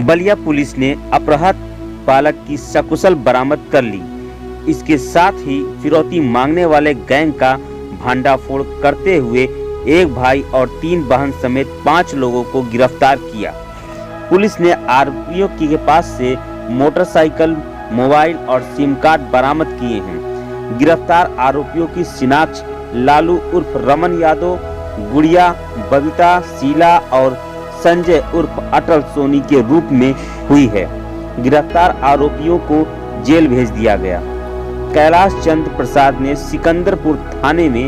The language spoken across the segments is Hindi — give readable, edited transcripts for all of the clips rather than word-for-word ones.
बलिया पुलिस ने अपहृत बालक की सकुशल बरामद कर ली। इसके साथ ही फिरौती मांगने वाले गैंग का भांडाफोड़ करते हुए एक भाई और 3 बहन समेत 5 लोगों को गिरफ्तार किया। पुलिस ने आरोपियों के पास से मोटरसाइकिल, मोबाइल और सिम कार्ड बरामद किए हैं। गिरफ्तार आरोपियों की शिनाख्त लालू उर्फ रमन यादव, गुड़िया, बबीता, शीला और संजय उर्फ अटल सोनी के रूप में हुई है। गिरफ्तार आरोपियों को जेल भेज दिया गया। कैलाश चंद्र प्रसाद ने सिकंदरपुर थाने में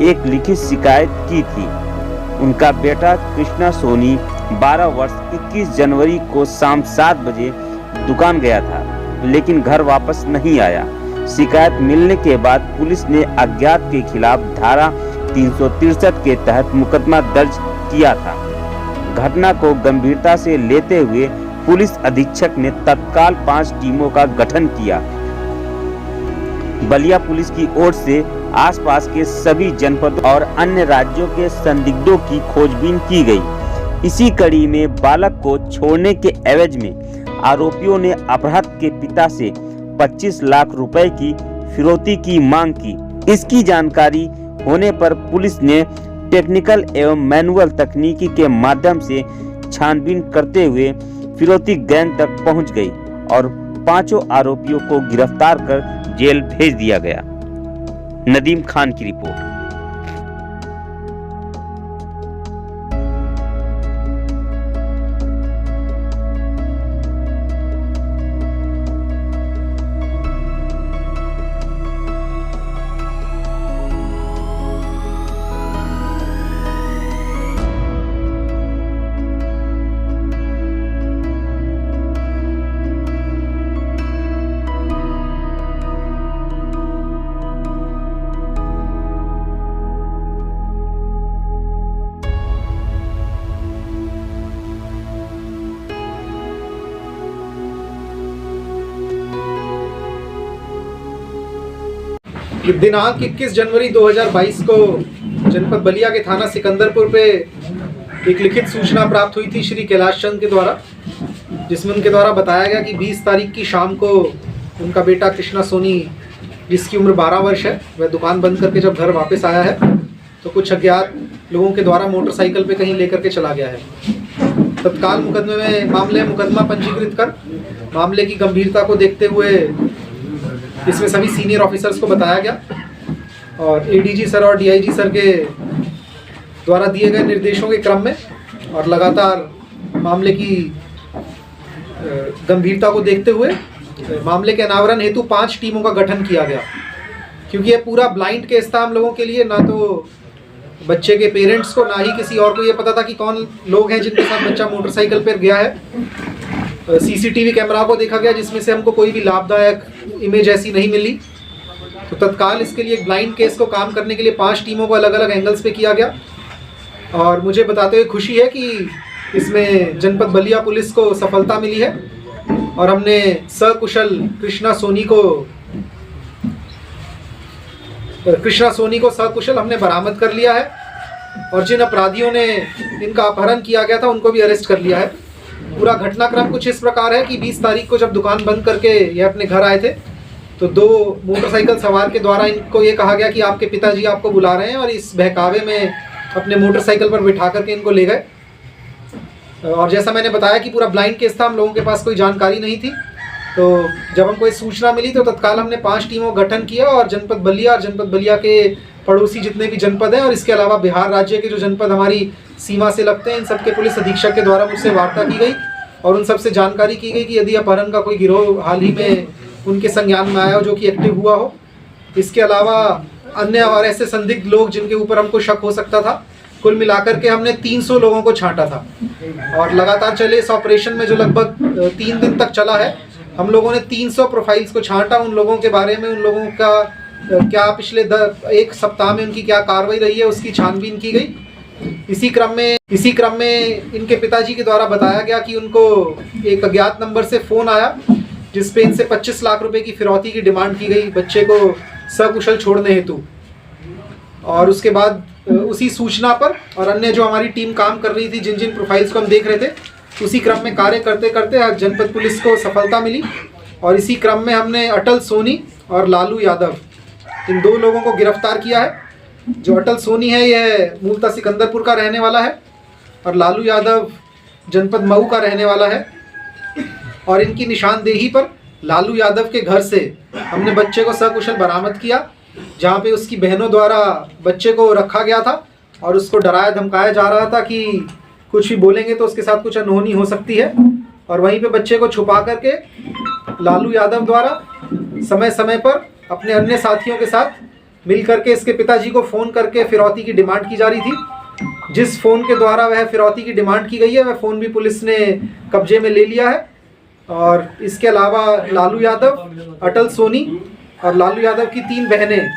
एक लिखित शिकायत की थी। उनका बेटा कृष्णा सोनी 12 वर्ष 21 जनवरी को शाम 7 बजे दुकान गया था, लेकिन घर वापस नहीं आया। शिकायत मिलने के बाद पुलिस ने अज्ञात के खिलाफ धारा 363 के तहत मुकदमा दर्ज किया था। घटना को गंभीरता से लेते हुए पुलिस अधीक्षक ने तत्काल 5 टीमों का गठन किया। बलिया पुलिस की ओर से आसपास के सभी जनपदों और अन्य राज्यों के संदिग्धों की खोजबीन की गई। इसी कड़ी में बालक को छोड़ने के एवज में आरोपियों ने अपहृत के पिता से 25 लाख रुपए की फिरौती की मांग की। इसकी जानकारी होने पर पुलिस ने टेक्निकल एवं मैनुअल तकनीकी के माध्यम से छानबीन करते हुए फिरौती गैंग तक पहुंच गई और 5 आरोपियों को गिरफ्तार कर जेल भेज दिया गया। नदीम खान की रिपोर्ट। दिनांक 21 जनवरी 2022 को जनपद बलिया के थाना सिकंदरपुर पे एक लिखित सूचना प्राप्त हुई थी श्री कैलाश चंद के द्वारा, जिसमें उनके द्वारा बताया गया कि 20 तारीख की शाम को उनका बेटा कृष्णा सोनी, जिसकी उम्र 12 वर्ष है, वह दुकान बंद करके जब घर वापस आया है तो कुछ अज्ञात लोगों के द्वारा मोटरसाइकिल पे कहीं लेकर के चला गया है। तत्काल मुकदमा पंजीकृत कर मामले की गंभीरता को देखते हुए इसमें सभी सीनियर ऑफिसर्स को बताया गया और एडीजी सर और डीआईजी सर के द्वारा दिए गए निर्देशों के क्रम में और लगातार मामले की गंभीरता को देखते हुए मामले के अनावरण हेतु 5 टीमों का गठन किया गया। क्योंकि ये पूरा ब्लाइंड केस था हम लोगों के लिए, ना तो बच्चे के पेरेंट्स को ना ही किसी और को ये पता था कि कौन लोग हैं जिनके साथ बच्चा मोटरसाइकिल पर गया है। सीसीटीवी कैमरा को देखा गया जिसमें से हमको कोई भी लाभदायक इमेज ऐसी नहीं मिली। तो तत्काल इसके लिए एक ब्लाइंड केस को काम करने के लिए 5 टीमों को अलग अलग एंगल्स पे किया गया और मुझे बताते हुए खुशी है कि इसमें जनपद बलिया पुलिस को सफलता मिली है और हमने सकुशल कृष्णा सोनी को सकुशल हमने बरामद कर लिया है और जिन अपराधियों ने इनका अपहरण किया गया था उनको भी अरेस्ट कर लिया है। पूरा घटनाक्रम कुछ इस प्रकार है कि 20 तारीख को जब दुकान बंद करके ये अपने घर आए थे तो 2 मोटरसाइकिल सवार के द्वारा इनको ये कहा गया कि आपके पिताजी आपको बुला रहे हैं और इस बहकावे में अपने मोटरसाइकिल पर बिठा करके इनको ले गए। और जैसा मैंने बताया कि पूरा ब्लाइंड केस था, हम लोगों के पास कोई जानकारी नहीं थी। तो जब हमको इस सूचना मिली तो तत्काल हमने 5 टीमों का गठन किया और जनपद बलिया के पड़ोसी जितने भी जनपद हैं और इसके अलावा बिहार राज्य के जो जनपद हमारी सीमा से लगते हैं, इन सबके पुलिस अधीक्षक के द्वारा मुझसे वार्ता की गई और उन सबसे जानकारी की गई कि यदि अपहरण का कोई गिरोह हाल ही में उनके संज्ञान में आया हो जो कि एक्टिव हुआ हो, इसके अलावा अन्य और ऐसे संदिग्ध लोग जिनके ऊपर हमको शक हो सकता था, कुल मिलाकर के हमने 300 लोगों को छांटा था। और लगातार चले इस ऑपरेशन में जो लगभग 3 दिन तक चला है, हम लोगों ने 300 प्रोफाइल्स को छांटा, उन लोगों के बारे में, उन लोगों का क्या पिछले 1 सप्ताह में उनकी क्या कार्रवाई रही है उसकी छानबीन की गई। इसी क्रम में इनके पिताजी के द्वारा बताया गया कि उनको एक अज्ञात नंबर से फ़ोन आया जिस पे इनसे 25 लाख रुपए की फिरौती की डिमांड की गई बच्चे को सकुशल छोड़ने हेतु। और उसके बाद उसी सूचना पर और अन्य जो हमारी टीम काम कर रही थी, जिन जिन प्रोफाइल्स को हम देख रहे थे, उसी क्रम में कार्य करते करते आज जनपद पुलिस को सफलता मिली और इसी क्रम में हमने अटल सोनी और लालू यादव इन 2 लोगों को गिरफ्तार किया है। जो अटल सोनी है यह मूलतः सिकंदरपुर का रहने वाला है और लालू यादव जनपद मऊ का रहने वाला है। और इनकी निशानदेही पर लालू यादव के घर से हमने बच्चे को सकुशल बरामद किया, जहाँ पे उसकी बहनों द्वारा बच्चे को रखा गया था और उसको डराया धमकाया जा रहा था कि कुछ भी बोलेंगे तो उसके साथ कुछ अनहोनी हो सकती है। और वहीं पे बच्चे को छुपा करके लालू यादव द्वारा समय समय पर अपने अन्य साथियों के साथ मिल करके इसके पिताजी को फ़ोन करके फिरौती की डिमांड की जा रही थी। जिस फ़ोन के द्वारा वह फिरौती की डिमांड की गई है वह फ़ोन भी पुलिस ने कब्जे में ले लिया है। और इसके अलावा लालू यादव, अटल सोनी और लालू यादव की 3 बहनें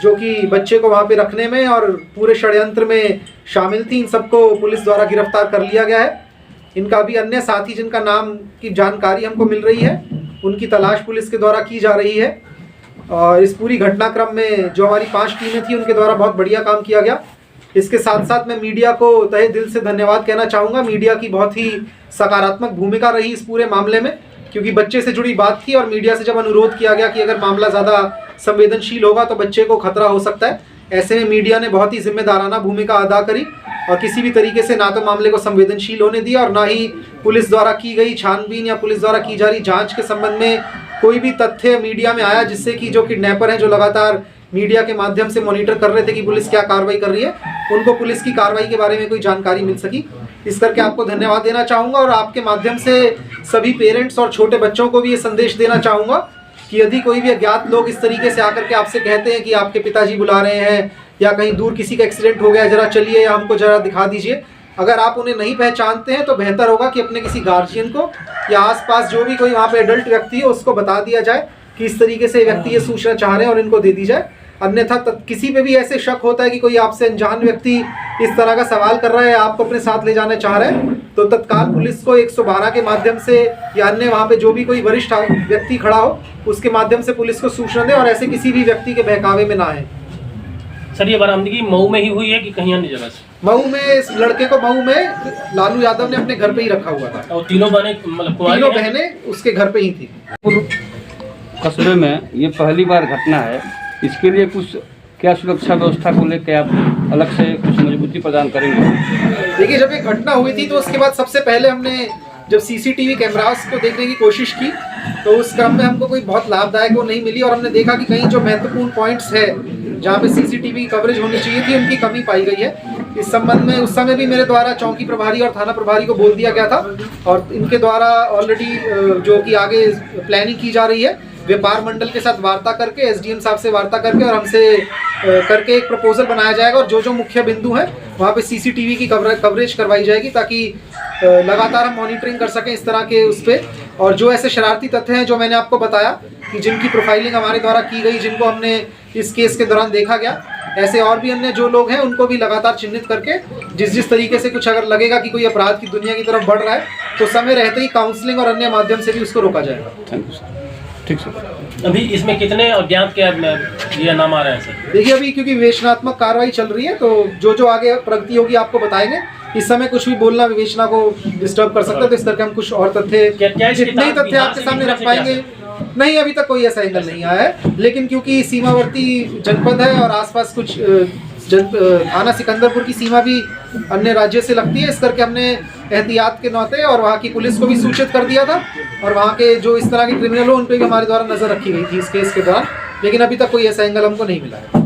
जो कि बच्चे को वहाँ पे रखने में और पूरे षड्यंत्र में शामिल थी, इन सबको पुलिस द्वारा गिरफ्तार कर लिया गया है। इनका भी अन्य साथी जिनका नाम की जानकारी हमको मिल रही है उनकी तलाश पुलिस के द्वारा की जा रही है। और इस पूरी घटनाक्रम में जो हमारी 5 टीमें थी उनके द्वारा बहुत बढ़िया काम किया गया। इसके साथ साथ मैं मीडिया को तहे दिल से धन्यवाद कहना चाहूँगा। मीडिया की बहुत ही सकारात्मक भूमिका रही इस पूरे मामले में, क्योंकि बच्चे से जुड़ी बात थी और मीडिया से जब अनुरोध किया गया कि अगर मामला ज़्यादा संवेदनशील होगा तो बच्चे को खतरा हो सकता है, ऐसे में मीडिया ने बहुत ही जिम्मेदाराना भूमिका अदा करी और किसी भी तरीके से ना तो मामले को संवेदनशील होने दिया और ना ही पुलिस द्वारा की गई छानबीन या पुलिस द्वारा की जा रही जांच के संबंध में कोई भी तथ्य मीडिया में आया जिससे कि जो किडनैपर हैं, जो लगातार मीडिया के माध्यम से मॉनिटर कर रहे थे कि पुलिस क्या कार्रवाई कर रही है, उनको पुलिस की कार्रवाई के बारे में कोई जानकारी मिल सकी। इस करके आपको धन्यवाद देना चाहूँगा और आपके माध्यम से सभी पेरेंट्स और छोटे बच्चों को भी ये संदेश देना चाहूँगा कि यदि कोई भी अज्ञात लोग इस तरीके से आकर के आपसे कहते हैं कि आपके पिताजी बुला रहे हैं या कहीं दूर किसी का एक्सीडेंट हो गया, जरा चलिए या हमको जरा दिखा दीजिए, अगर आप उन्हें नहीं पहचानते हैं तो बेहतर होगा कि अपने किसी गार्जियन को या आसपास जो भी कोई वहाँ पे एडल्ट व्यक्ति है उसको बता दिया जाए कि इस तरीके से व्यक्ति ये सूचना चाह रहे हैं और इनको दे दी जाए। अन्यथा किसी पे भी ऐसे शक होता है कि कोई आपसे अनजान व्यक्ति इस तरह का सवाल कर रहा है, आपको अपने साथ ले जाना चाह रहे हैं, तो तत्काल पुलिस को 112 के माध्यम से या अन्य वहाँ पे जो भी कोई वरिष्ठ व्यक्ति खड़ा हो उसके माध्यम से पुलिस को सूचना दें और ऐसे किसी भी व्यक्ति के बहकावे में ना आए। सर, ये बरामदगी मऊ में ही हुई है कि कहीं अन्य जगह से? मऊ में, इस लड़के को मऊ में लालू यादव ने अपने घर पे ही रखा हुआ था और तीनों बहनें उसके घर पे ही थी। कस्बे में ये पहली बार घटना है, इसके लिए कुछ क्या सुरक्षा व्यवस्था को लेकर आप अलग से कुछ मजबूती प्रदान करेंगे? देखिए, जब ये घटना हुई थी तो उसके बाद सबसे पहले हमने जब सीसीटीवी कैमरास को देखने की कोशिश की तो उस क्रम में हमको कोई बहुत लाभदायक वो नहीं मिली और हमने देखा कि कहीं जो महत्वपूर्ण पॉइंट्स है जहाँ पे सीसीटीवी कवरेज होनी चाहिए थी उनकी कमी पाई गई है। इस संबंध में उस समय भी मेरे द्वारा चौकी प्रभारी और थाना प्रभारी को बोल दिया गया था और इनके द्वारा ऑलरेडी जो कि आगे प्लानिंग की जा रही है, व्यापार मंडल के साथ वार्ता करके, एसडीएम साहब से वार्ता करके और हमसे करके एक प्रपोजल बनाया जाएगा और जो मुख्य बिंदु हैं वहाँ पे सीसीटीवी की कवरेज करवाई जाएगी ताकि लगातार हम मॉनिटरिंग कर सकें इस तरह के उस पर। और जो ऐसे शरारती तथ्य हैं जो मैंने आपको बताया कि जिनकी प्रोफाइलिंग हमारे द्वारा की गई, जिनको हमने इस केस के दौरान देखा गया, ऐसे और भी अन्य जो लोग हैं उनको भी लगातार चिन्हित करके जिस तरीके से कुछ अगर लगेगा कि कोई अपराध की दुनिया की तरफ बढ़ रहा है तो समय रहते ही काउंसलिंग और अन्य माध्यम से भी उसको रोका जाएगा। Thank you sir. ठीक सर। अभी इसमें कितने अज्ञात के ये नाम आ रहे हैं सर? देखिए, अभी क्योंकि विवेचनात्मक कार्रवाई चल रही है तो जो आगे प्रगति होगी आपको बताएंगे। इस समय कुछ भी बोलना विवेचना को डिस्टर्ब कर सकता है, तो इस करके हम कुछ और तथ्य, जितने ही तथ्य आपके सामने रख पाएंगे। नहीं, अभी तक कोई ऐसा एंगल नहीं आया है, लेकिन क्योंकि सीमावर्ती जनपद है और आसपास कुछ थाना सिकंदरपुर की सीमा भी अन्य राज्य से लगती है, इस करके हमने एहतियात के नाते और वहाँ की पुलिस को भी सूचित कर दिया था और वहाँ के जो इस तरह के क्रिमिनल हो उन पर भी हमारे द्वारा नज़र रखी गई थी इस केस के दौरान, लेकिन अभी तक कोई ऐसा एंगल हमको नहीं मिला है।